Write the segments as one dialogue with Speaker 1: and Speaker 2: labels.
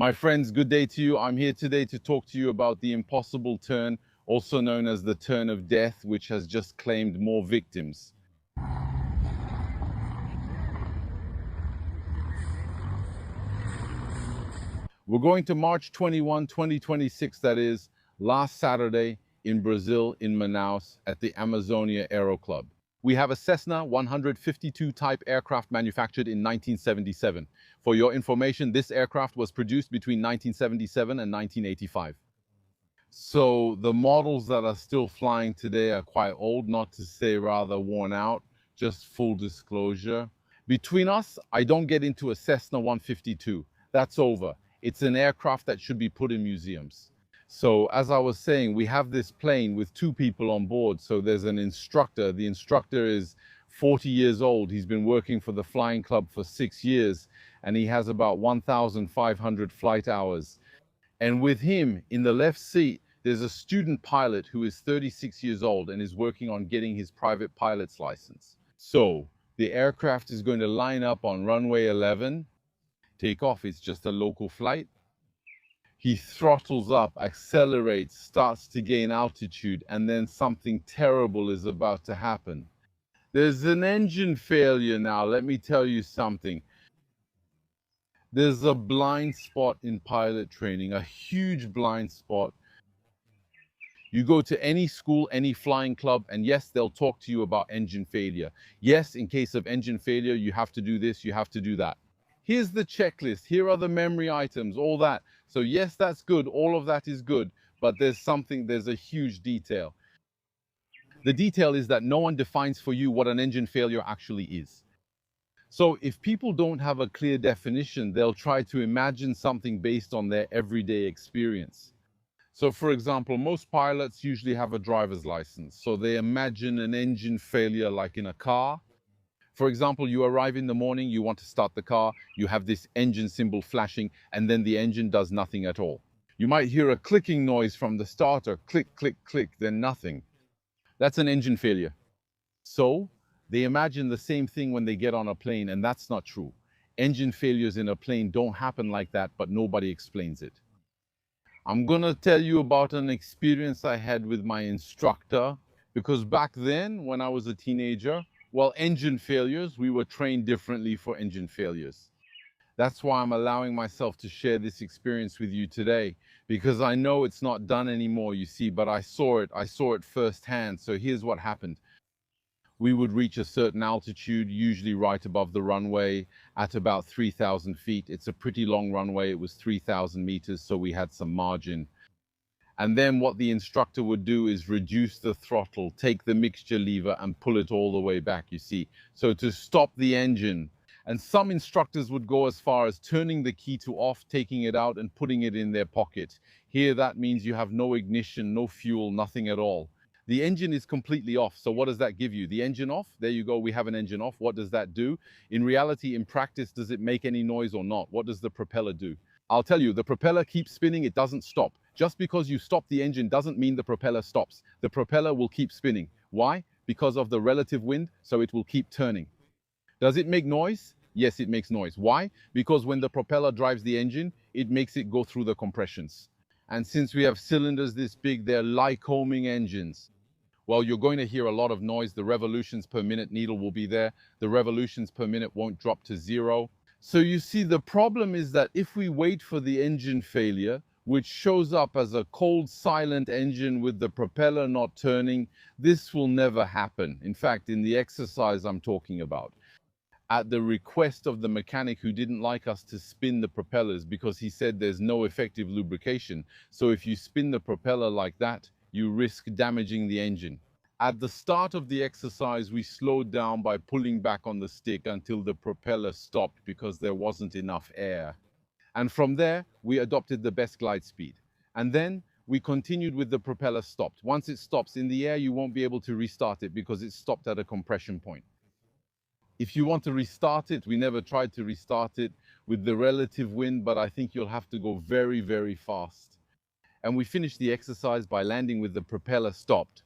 Speaker 1: My friends, good day to you. I'm here today to talk to you about the impossible turn, also known as the turn of death, which has just claimed more victims. We're going to March 21, 2026, that is, last Saturday in Brazil, in Manaus, at the Amazonia Aeroclube. We have a Cessna 152 type aircraft manufactured in 1977. For your information, this aircraft was produced between 1977 and 1985. So the models that are still flying today are quite old, not to say rather worn out, just full disclosure. Between us, I don't get into a Cessna 152. That's over. It's an aircraft that should be put in museums. So as I was saying, we have this plane with two people on board. So there's an instructor. The instructor is 40 years old. He's been working for the flying club for 6 years, and he has about 1,500 flight hours. And with him in the left seat, there's a student pilot who is 36 years old and is working on getting his private pilot's license. So the aircraft is going to line up on runway 11, take off. It's just a local flight. He throttles up, accelerates, starts to gain altitude, and then something terrible is about to happen. There's an engine failure now. Let me tell you something. There's a blind spot in pilot training, a huge blind spot. You go to any school, any flying club, and yes, they'll talk to you about engine failure. Yes, in case of engine failure, you have to do this, you have to do that. Here's the checklist. Here are the memory items, all that. So yes, that's good. All of that is good. But there's a huge detail. The detail is that no one defines for you what an engine failure actually is. So if people don't have a clear definition, they'll try to imagine something based on their everyday experience. So for example, most pilots usually have a driver's license. So they imagine an engine failure like in a car. For example, you arrive in the morning, you want to start the car, you have this engine symbol flashing, and then the engine does nothing at all. You might hear a clicking noise from the starter, click, click, click, then nothing. That's an engine failure. So they imagine the same thing when they get on a plane, and that's not true. Engine failures in a plane don't happen like that, but nobody explains it. I'm going to tell you about an experience I had with my instructor, because back then, when I was a teenager, well, engine failures, we were trained differently for engine failures. That's why I'm allowing myself to share this experience with you today, because I know it's not done anymore, you see, but I saw it firsthand. So here's what happened. We would reach a certain altitude, usually right above the runway at about 3,000 feet. It's a pretty long runway. It was 3,000 meters, so we had some margin. And then what the instructor would do is reduce the throttle, take the mixture lever and pull it all the way back, you see. So to stop the engine. And some instructors would go as far as turning the key to off, taking it out and putting it in their pocket. Here, that means you have no ignition, no fuel, nothing at all. The engine is completely off. So what does that give you? The engine off? There you go. We have an engine off. What does that do? In reality, in practice, does it make any noise or not? What does the propeller do? I'll tell you, the propeller keeps spinning. It doesn't stop. Just because you stop the engine doesn't mean the propeller stops. The propeller will keep spinning. Why? Because of the relative wind, so it will keep turning. Does it make noise? Yes, it makes noise. Why? Because when the propeller drives the engine, it makes it go through the compressions. And since we have cylinders this big, they're Lycoming engines. Well, you're going to hear a lot of noise. The revolutions per minute needle will be there. The revolutions per minute won't drop to zero. So you see, the problem is that if we wait for the engine failure, which shows up as a cold, silent engine with the propeller not turning, this will never happen. In fact, in the exercise I'm talking about, at the request of the mechanic who didn't like us to spin the propellers because he said there's no effective lubrication. So if you spin the propeller like that, you risk damaging the engine. At the start of the exercise, we slowed down by pulling back on the stick until the propeller stopped because there wasn't enough air. And from there, we adopted the best glide speed. And then we continued with the propeller stopped. Once it stops in the air, you won't be able to restart it because it stopped at a compression point. If you want to restart it, we never tried to restart it with the relative wind, but I think you'll have to go very, very fast. And we finished the exercise by landing with the propeller stopped.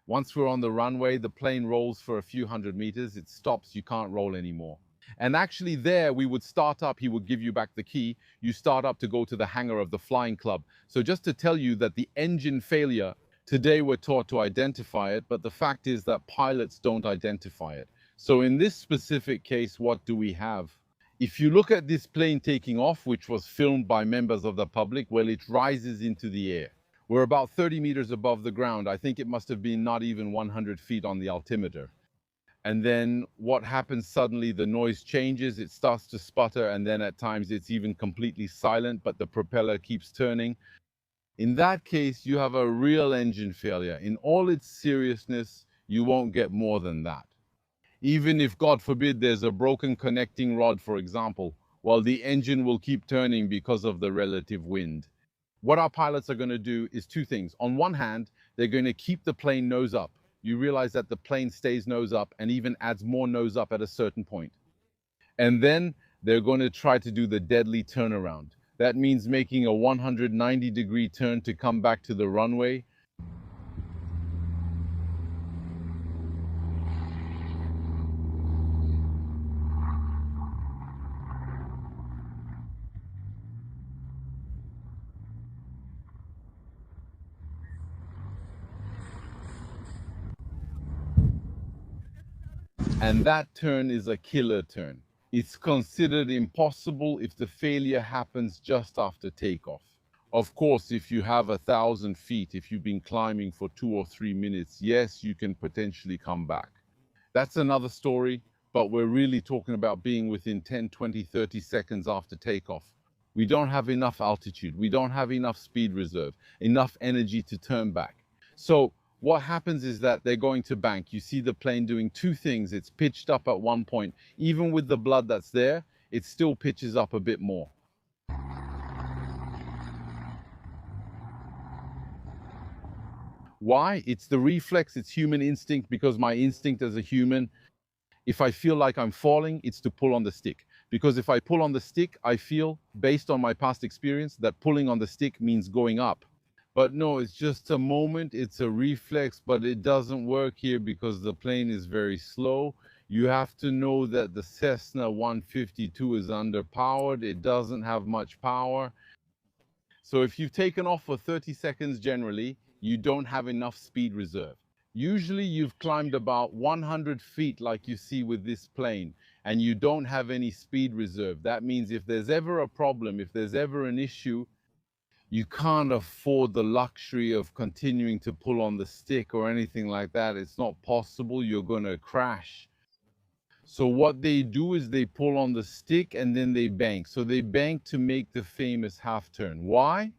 Speaker 1: Once we're on the runway, the plane rolls for a few hundred meters, it stops, you can't roll anymore. And actually there we would start up, he would give you back the key, you start up to go to the hangar of the flying club. So just to tell you that the engine failure, today we're taught to identify it, but the fact is that pilots don't identify it. So in this specific case, what do we have? If you look at this plane taking off, which was filmed by members of the public, well, it rises into the air. We're about 30 meters above the ground. I think it must have been not even 100 feet on the altimeter. And then what happens suddenly, the noise changes, it starts to sputter, and then at times it's even completely silent, but the propeller keeps turning. In that case, you have a real engine failure. In all its seriousness, you won't get more than that. Even if, God forbid, there's a broken connecting rod, for example, well, the engine will keep turning because of the relative wind. What our pilots are going to do is two things. On one hand, they're going to keep the plane nose up. You realize that the plane stays nose up and even adds more nose up at a certain point. And then they're going to try to do the deadly turnaround. That means making a 190-degree turn to come back to the runway. And that turn is a killer turn. It's considered impossible if the failure happens just after takeoff. Of course, if you have 1,000 feet, if you've been climbing for 2 or 3 minutes, yes, you can potentially come back. That's another story, but we're really talking about being within 10, 20, 30 seconds after takeoff. We don't have enough altitude. We don't have enough speed reserve, enough energy to turn back. So what happens is that they're going to bank. You see the plane doing two things. It's pitched up at one point. Even with the blood that's there, it still pitches up a bit more. Why? It's the reflex, it's human instinct, because my instinct as a human, if I feel like I'm falling, it's to pull on the stick. Because if I pull on the stick, I feel, based on my past experience, that pulling on the stick means going up. But no, it's just a moment, it's a reflex, but it doesn't work here because the plane is very slow. You have to know that the Cessna 152 is underpowered. It doesn't have much power. So if you've taken off for 30 seconds generally, you don't have enough speed reserve. Usually you've climbed about 100 feet like you see with this plane, and you don't have any speed reserve. That means if there's ever a problem, if there's ever an issue, you can't afford the luxury of continuing to pull on the stick or anything like that. It's not possible. You're going to crash. So what they do is they pull on the stick and then they bank. So they bank to make the famous half turn. Why?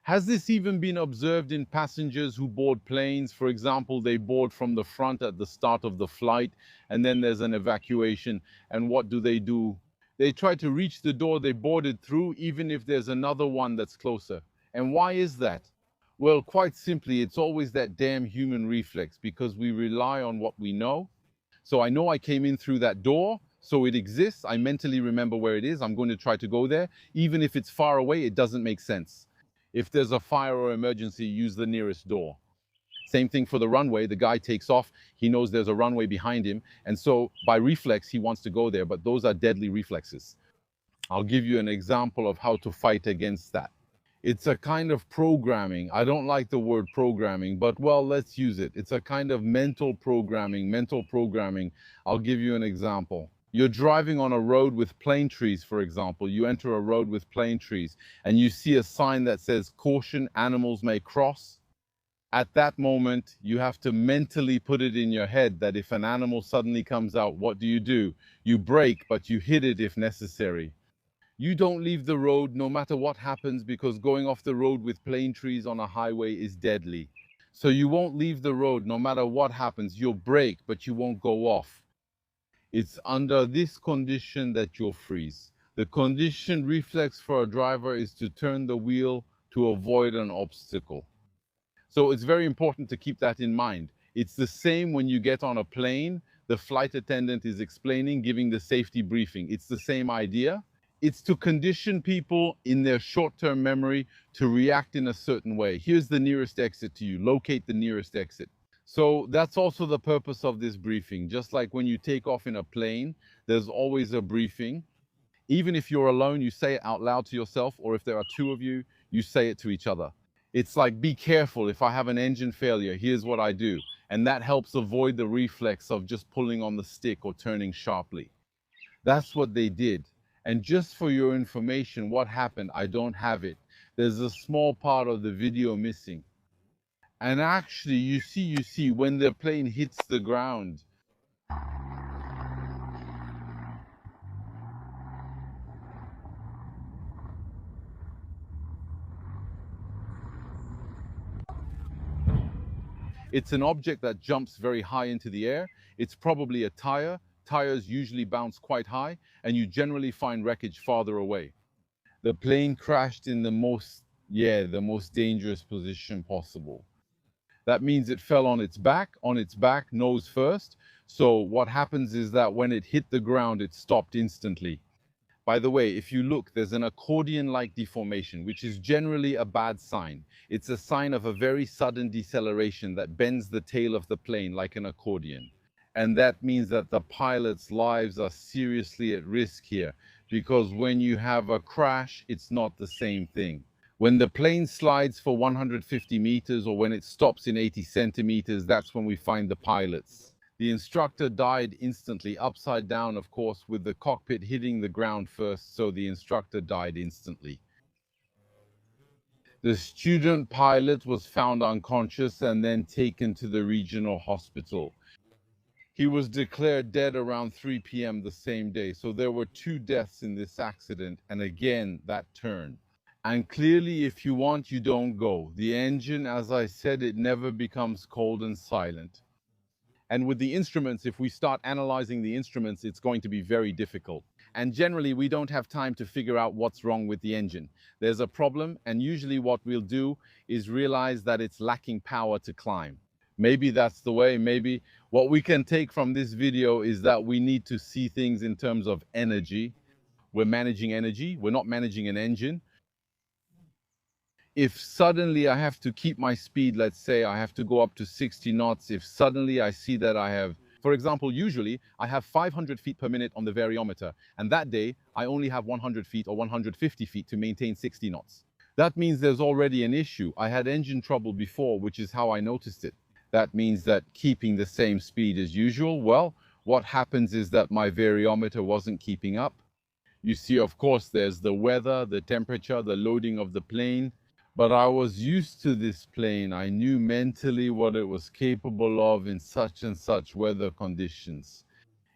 Speaker 1: Has this even been observed in passengers who board planes? For example, they board from the front at the start of the flight, and then there's an evacuation. And what do? They try to reach the door they boarded through, even if there's another one that's closer. And why is that? Well, quite simply, it's always that damn human reflex, because we rely on what we know. So I know I came in through that door, so it exists. I mentally remember where it is. I'm going to try to go there. Even if it's far away, it doesn't make sense. If there's a fire or emergency, use the nearest door. Same thing for the runway. The guy takes off. He knows there's a runway behind him. And so by reflex, he wants to go there. But those are deadly reflexes. I'll give you an example of how to fight against that. It's a kind of programming. I don't like the word programming, but well, let's use it. It's a kind of mental programming. I'll give you an example. You're driving on a road with plane trees, for example. You enter a road with plane trees and you see a sign that says, "Caution, animals may cross." At that moment, you have to mentally put it in your head that if an animal suddenly comes out, what do? You brake, but you hit it if necessary. You don't leave the road no matter what happens, because going off the road with plane trees on a highway is deadly. So you won't leave the road no matter what happens. You'll brake, but you won't go off. It's under this condition that you'll freeze. The conditioned reflex for a driver is to turn the wheel to avoid an obstacle. So it's very important to keep that in mind. It's the same when you get on a plane, the flight attendant is explaining, giving the safety briefing. It's the same idea. It's to condition people in their short-term memory to react in a certain way. Here's the nearest exit to you. Locate the nearest exit. So that's also the purpose of this briefing. Just like when you take off in a plane, there's always a briefing. Even if you're alone, you say it out loud to yourself, or if there are two of you, you say it to each other. It's like, be careful, if I have an engine failure, here's what I do. And that helps avoid the reflex of just pulling on the stick or turning sharply. That's what they did. And just for your information, what happened, I don't have it. There's a small part of the video missing. And actually, you see, when the plane hits the ground, it's an object that jumps very high into the air. It's probably a tire. Tires usually bounce quite high, and you generally find wreckage farther away. The plane crashed in the most dangerous position possible. That means it fell on its back, nose first. So what happens is that when it hit the ground, it stopped instantly. By the way, if you look, there's an accordion-like deformation, which is generally a bad sign. It's a sign of a very sudden deceleration that bends the tail of the plane like an accordion. And that means that the pilot's lives are seriously at risk here, because when you have a crash, it's not the same thing. When the plane slides for 150 meters or when it stops in 80 centimeters, that's when we find the pilots. The instructor died instantly, upside down, of course, with the cockpit hitting the ground first, so the instructor died instantly. The student pilot was found unconscious and then taken to the regional hospital. He was declared dead around 3 p.m. the same day, so there were 2 deaths in this accident, and again, that turn. And clearly, if you want, you don't go. The engine, as I said, it never becomes cold and silent. And with the instruments, if we start analyzing the instruments, it's going to be very difficult. And generally, we don't have time to figure out what's wrong with the engine. There's a problem, and usually what we'll do is realize that it's lacking power to climb. Maybe that's the way. Maybe what we can take from this video is that we need to see things in terms of energy. We're managing energy. We're not managing an engine. If suddenly I have to keep my speed, let's say I have to go up to 60 knots, if suddenly I see that I have, for example, usually I have 500 feet per minute on the variometer, and that day I only have 100 feet or 150 feet to maintain 60 knots. That means there's already an issue. I had engine trouble before, which is how I noticed it. That means that keeping the same speed as usual, well, what happens is that my variometer wasn't keeping up. You see, of course, there's the weather, the temperature, the loading of the plane. But I was used to this plane. I knew mentally what it was capable of in such and such weather conditions.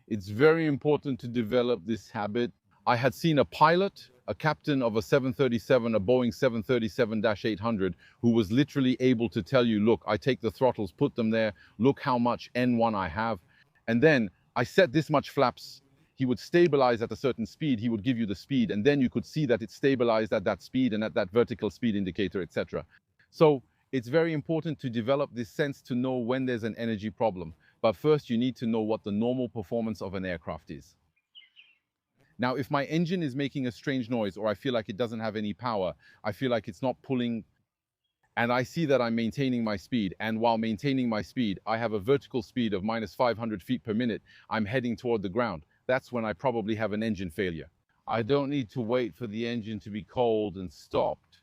Speaker 1: It's very important to develop this habit. I had seen a pilot, a captain of a 737, a Boeing 737-800, who was literally able to tell you, look, I take the throttles, put them there, look how much N1 I have, and then I set this much flaps. He would stabilize at a certain speed, he would give you the speed, and then you could see that it stabilized at that speed and at that vertical speed indicator, etc. So it's very important to develop this sense to know when there's an energy problem. But first, you need to know what the normal performance of an aircraft is. Now, if my engine is making a strange noise, or I feel like it doesn't have any power, I feel like it's not pulling, and I see that I'm maintaining my speed, and while maintaining my speed, I have a vertical speed of minus 500 feet per minute, I'm heading toward the ground. That's when I probably have an engine failure. I don't need to wait for the engine to be cold and stopped.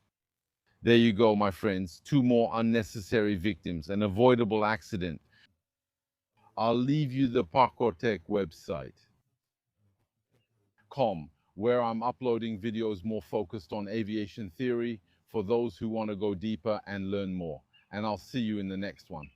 Speaker 1: There you go, my friends. 2 more unnecessary victims, an avoidable accident. I'll leave you the Parkour website, where I'm uploading videos more focused on aviation theory for those who want to go deeper and learn more. And I'll see you in the next one.